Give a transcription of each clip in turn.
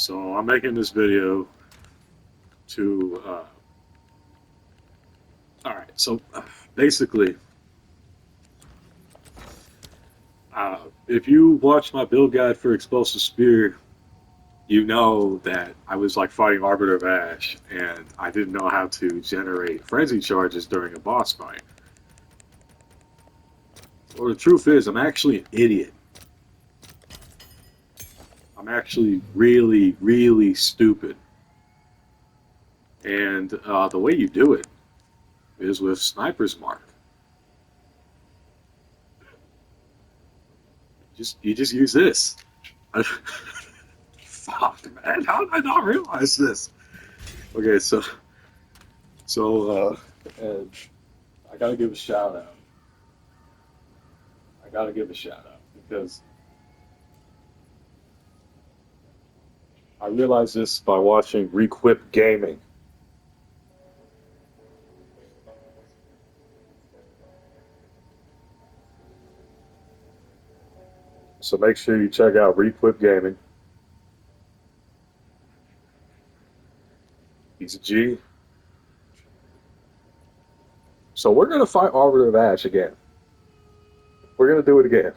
So I'm making this video to, alright, so basically, if you watch my build guide for Explosive Spear, you know that I was like fighting Arbiter of Ash, and I didn't know how to generate frenzy charges during a boss fight. Well, the truth is, I'm actually an idiot. I'm actually really, really stupid. And the way you do it is with Sniper's Mark. You just use this. Fuck, man! How did I not realize this? Okay, so and I gotta give a shout out. I gotta give a shout out because I realized this by watching Requip Gaming. So make sure you check out Requip Gaming. He's a G. So we're gonna fight Arbiter of Ash again. We're gonna do it again.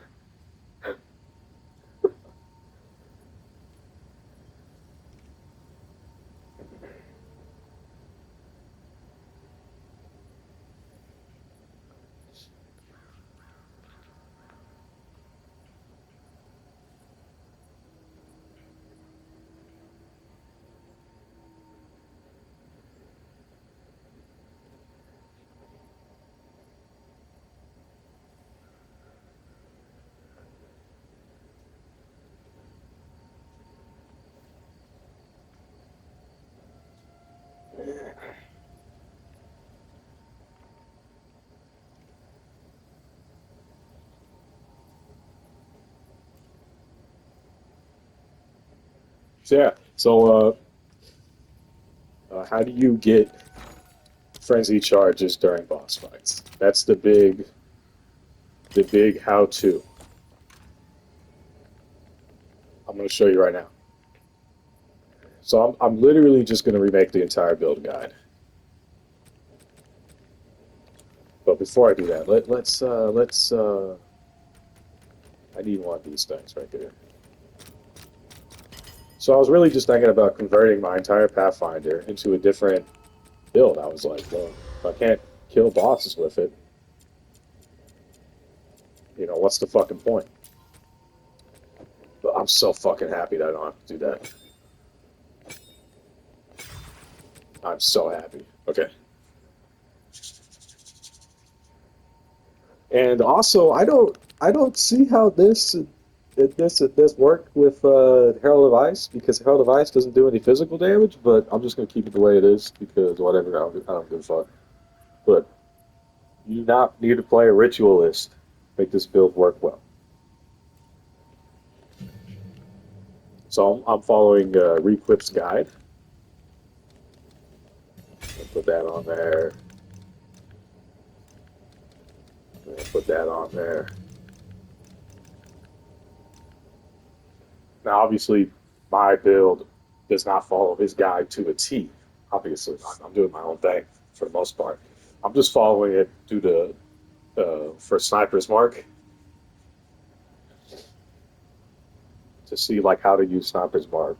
So yeah. How do you get frenzy charges during boss fights? That's the big how-to. I'm going to show you right now. So I'm literally just going to remake the entire build guide. But before I do that, let's I need one of these things right there. So I was really just thinking about converting my entire Pathfinder into a different build. I was like, well, if I can't kill bosses with it, what's the fucking point? But I'm so fucking happy that I don't have to do that. I'm so happy. Okay. And also, I don't see how this worked with Herald of Ice because Herald of Ice doesn't do any physical damage. But I'm just gonna keep it the way it is because whatever, I don't give a fuck. But you do not need to play a ritualist to make this build work well. So I'm following Requip's guide. I'll put that on there. I'll put that on there. Now, obviously, my build does not follow his guide to a T. Obviously, I'm doing my own thing for the most part. I'm just following it due to for Sniper's Mark to see like how to use Sniper's Mark.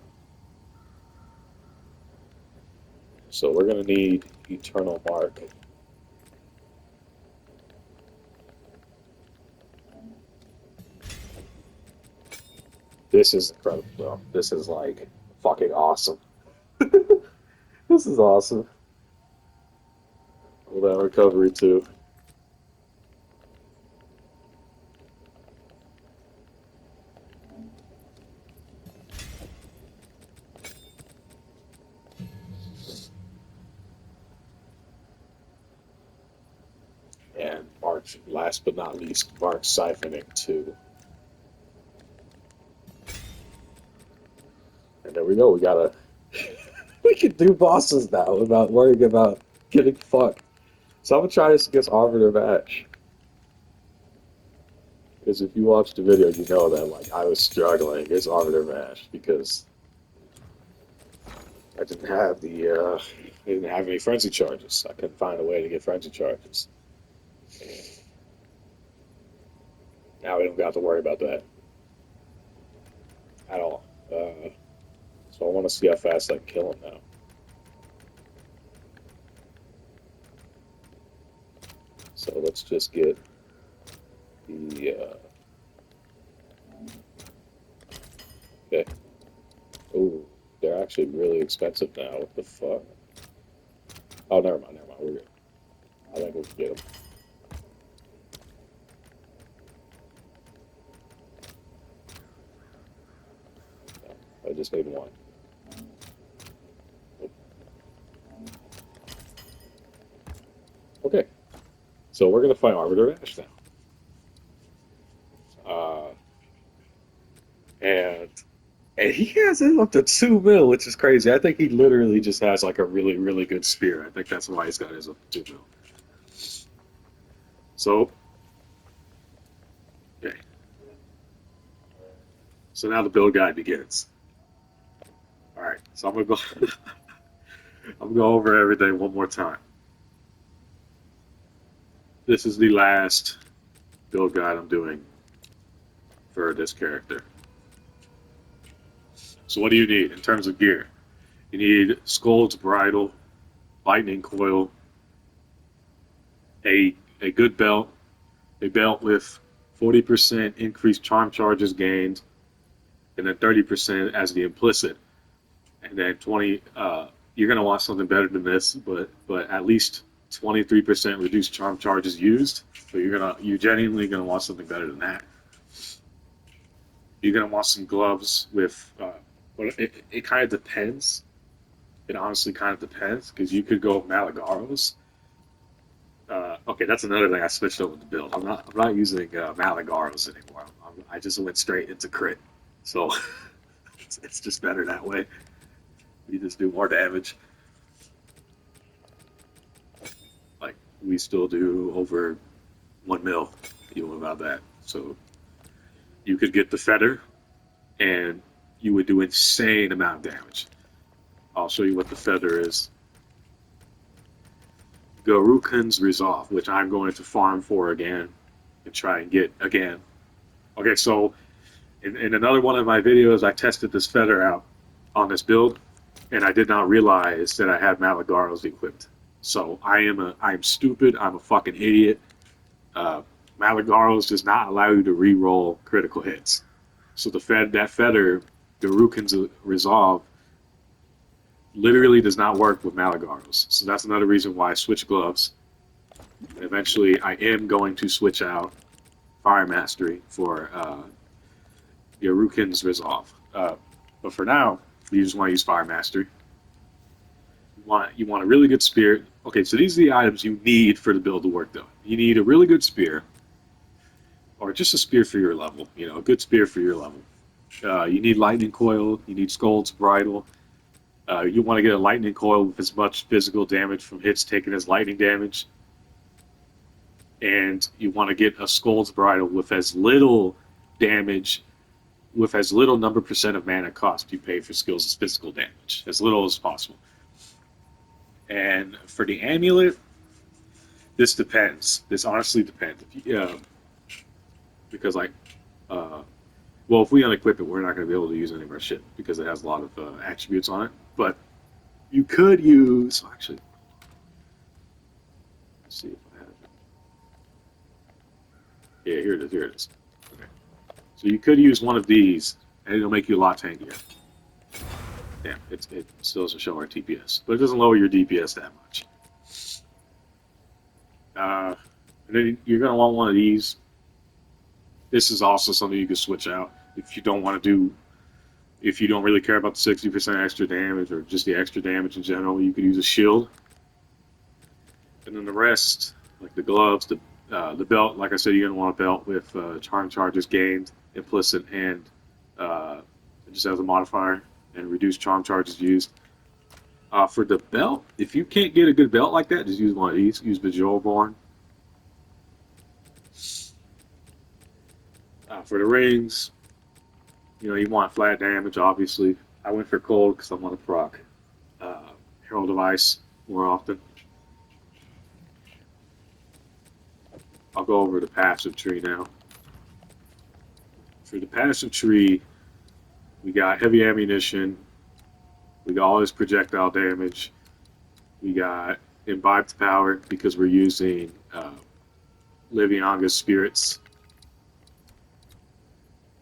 So we're gonna need Eternal Mark. This is incredible, though. This is like fucking awesome. This is awesome. Hold on, recovery too. And March, last but not least, Mark siphoning too. And there we go. We gotta. We can do bosses now without worrying about getting fucked. So I'm gonna try this against Arbiter of Ash. Because if you watch the video, you know that like I was struggling against Arbiter of Ash because I didn't have I didn't have any frenzy charges. I couldn't find a way to get frenzy charges. Now we don't got to worry about that at all. So I want to see how fast I can kill him now. So let's just get the okay. Oh, they're actually really expensive now. What the fuck? Oh, never mind, never mind. We're good. I think we can get them. I just need one. Okay, so we're gonna find Arbiter Ash now. Uh, and And he has him up to 2 mil, which is crazy. I think he literally just has like a really, really good spear. I think that's why he's got his up to 2 mil. So, okay. So now the build guide begins. All right. So I'm gonna go. I'm gonna go over everything one more time. This is the last build guide I'm doing for this character. So what do you need in terms of gear? You need Skull's Bridle, Lightning Coil, a good belt, a belt with 40% increased charm charges gained, and then 30% as the implicit, and then 20. You're gonna want something better than this, but at least 23% reduced charm charges used. So you're genuinely gonna want something better than that. You're gonna want some gloves with. But it kind of depends. It honestly kind of depends because you could go Malagaros. Okay, that's another thing I switched over the build. I'm not using Malagaros anymore. I just went straight into crit. So it's just better that way. You just do more damage. Like we still do over 1 mil, even without that. So you could get the feather, and you would do insane amount of damage. I'll show you what the feather is. Garukin's Resolve, which I'm going to farm for again and try and get again. Okay, so in another one of my videos, I tested this feather out on this build, and I did not realize that I had Malagaros equipped. So I'm stupid. I'm a fucking idiot. Uh, Malagaros does not allow you to re-roll critical hits. So that feather, Garukin's Resolve, literally does not work with Malagaros. So that's another reason why I switch gloves. And eventually, I am going to switch out Fire Mastery for Garukin's Resolve. But for now, you just want to use Fire Mastery. You want a really good spear. Okay, so these are the items you need for the build to work, though. You need a really good spear, or just a spear for your level. A good spear for your level. You need Lightning Coil. You need Skull's Bridle. You want to get a Lightning Coil with as much physical damage from hits taken as lightning damage. And you want to get a Skull's Bridle with as little damage, with as little number percent of mana cost you pay for skills as physical damage, as little as possible. And for the amulet, this depends. This honestly depends. Because well, if we unequip it, we're not going to be able to use any of our shit because it has a lot of attributes on it. But you could use. Actually, let's see if I have it. Yeah, here it is. Here it is. Okay. So you could use one of these, and it'll make you a lot tankier. Yeah, it still doesn't show our TPS, but it doesn't lower your DPS that much. And then you're going to want one of these. This is also something you can switch out if you don't want to do. If you don't really care about the 60% extra damage or just the extra damage in general, you could use a shield. And then the rest, like the gloves, the belt, like I said, you're going to want a belt with charm charges gained, implicit, and it just has a modifier, and reduced charm charges used. For the belt, if you can't get a good belt like that, just use one of these. Use Bejewelborn. For the rings, you want flat damage, obviously. I went for cold because I want to proc. Herald of Ice more often. I'll go over the passive tree now. For the passive tree, we got heavy ammunition, we got all this projectile damage, we got imbibed power because we're using Livianga's spirits.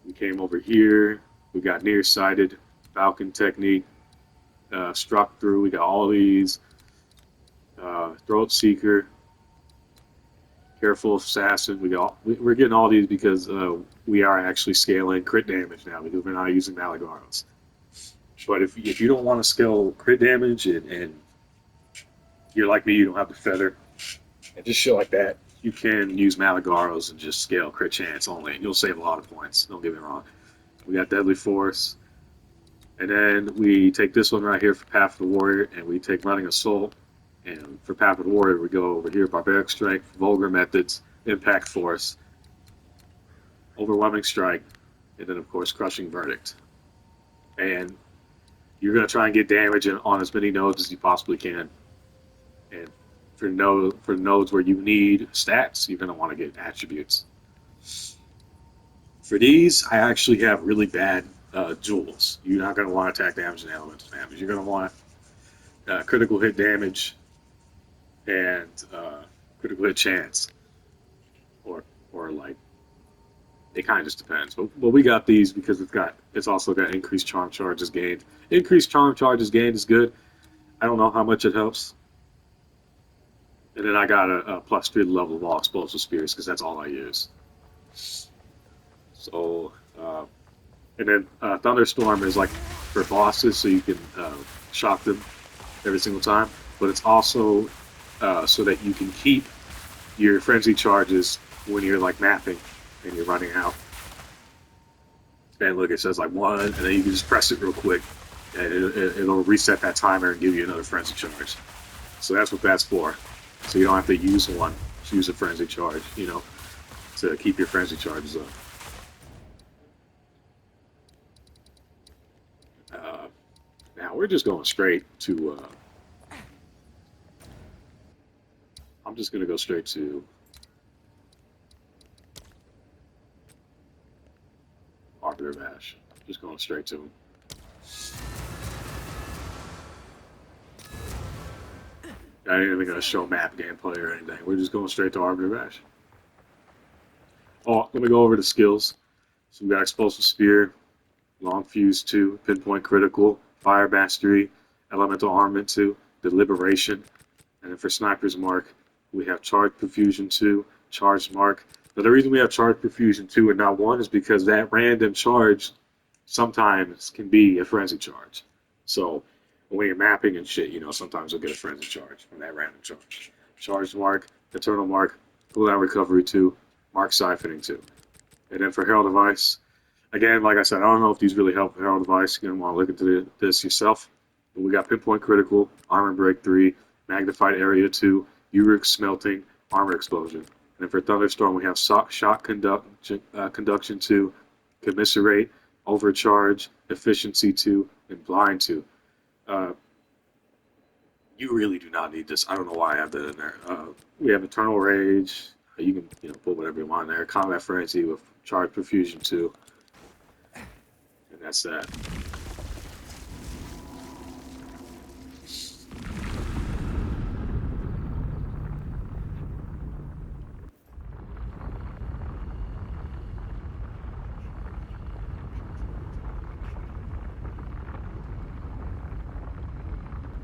We came over here, we got nearsighted, Falcon technique, struck through, we got all these, Throat Seeker, Careful Assassin. We're getting all these because we are actually scaling crit damage now because we're not using Malagaros. But if you don't want to scale crit damage and you're like me, you don't have the feather and just shit like that, you can use Malagaros and just scale crit chance only, and you'll save a lot of points. Don't get me wrong. We got Deadly Force, and then we take this one right here for Path of the Warrior, and we take Running Assault. And for Path of the Warrior, we go over here, Barbaric Strength, Vulgar Methods, Impact Force, Overwhelming Strike, and then, of course, Crushing Verdict. And you're going to try and get damage on as many nodes as you possibly can. And for nodes where you need stats, you're going to want to get attributes. For these, I actually have really bad jewels. You're not going to want attack damage and elemental damage. You're going to want critical hit damage and critical hit chance, or like it kind of just depends. But we got these because it's also got increased charm charges gained. Increased charm charges gained is good. I don't know how much it helps. And then I got a +3 level of all explosive spears because that's all I use. So and then Thunderstorm is like for bosses, so you can shock them every single time. But it's also so that you can keep your frenzy charges when you're like mapping and you're running out. And look, it says like 1, and then you can just press it real quick, and it'll reset that timer and give you another frenzy charge. So that's what that's for. So you don't have to use one to use a frenzy charge, to keep your frenzy charges up. Now we're just going straight to. I'm just gonna go straight to Arbiter Bash. Just going straight to him. I ain't even gonna show map gameplay or anything. We're just going straight to Arbiter Bash. Oh, let me go over the skills. So we got Explosive Spear, Long Fuse 2, Pinpoint Critical, Fire Mastery, Elemental Armament 2, Deliberation, and then for Sniper's Mark, we have Charge Perfusion 2, Charge Mark. Now the reason we have Charge Perfusion 2 and not 1 is because that random charge sometimes can be a frenzy charge. So when you're mapping and shit, sometimes you'll get a frenzy charge from that random charge. Charge Mark, Eternal Mark, Cooldown Recovery 2, Mark Siphoning 2. And then for Herald of Ice, again, like I said, I don't know if these really help Herald of Ice. You're going to want to look into this yourself. But we got Pinpoint Critical, Armor Break 3, Magnified Area 2, Uric Smelting, Armor Explosion. And then for Thunderstorm, we have Shock Conduction 2, Commiserate, Overcharge, Efficiency 2, and Blind 2. You really do not need this. I don't know why I have that in there. We have Eternal Rage. You can put whatever you want in there. Combat Frenzy with Charge Perfusion 2. And that's that.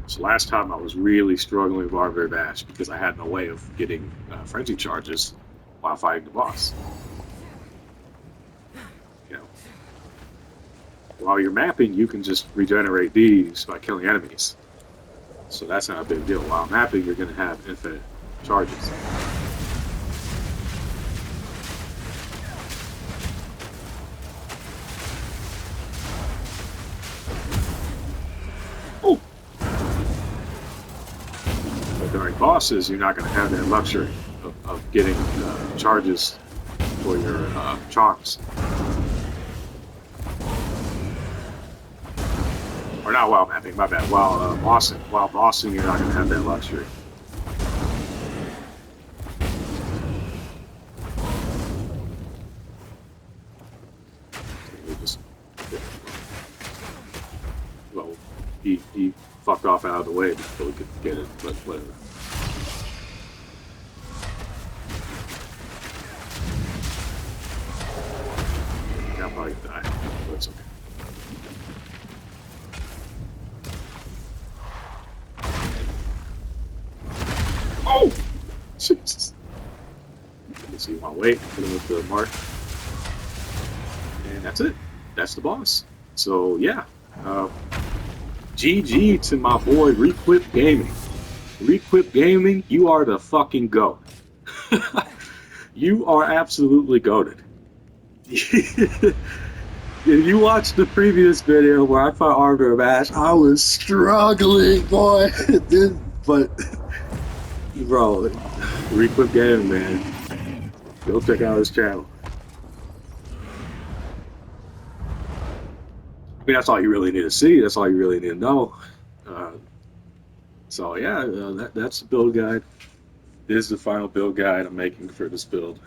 So last time I was really struggling with Arbiter Bash because I had no way of getting frenzy charges while fighting the boss. While you're mapping, you can just regenerate these by killing enemies. So that's not a big deal. While mapping, you're going to have infinite charges. Oh! But during bosses, you're not going to have that luxury of getting charges for your charms. Or not while mapping, my bad. While bossing, you're not going to have that luxury. Just, well, he fucked off out of the way before we could get it, but whatever. I'll probably die, but it's okay. Oh! Jesus. So you want to wait, hit him with the mark. And that's it. That's the boss. So, yeah. GG to my boy Requip Gaming. Requip Gaming, you are the fucking GOAT. You are absolutely goated. If you watched the previous video where I fought Arbiter Bash, I was struggling, boy. Dude, but, bro, Requip Gaming, man. Go check out his channel. I mean, that's all you really need to see. That's all you really need to know. Uh, so yeah, that's the build guide. This is the final build guide I'm making for this build.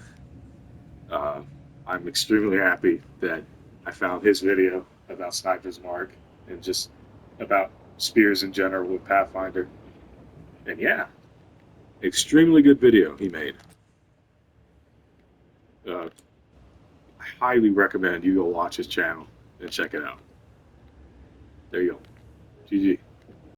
Uh, I'm extremely happy that I found his video about Sniper's Mark and just about spears in general with Pathfinder. And yeah, extremely good video he made. I highly recommend you go watch his channel and check it out. There you go. GG.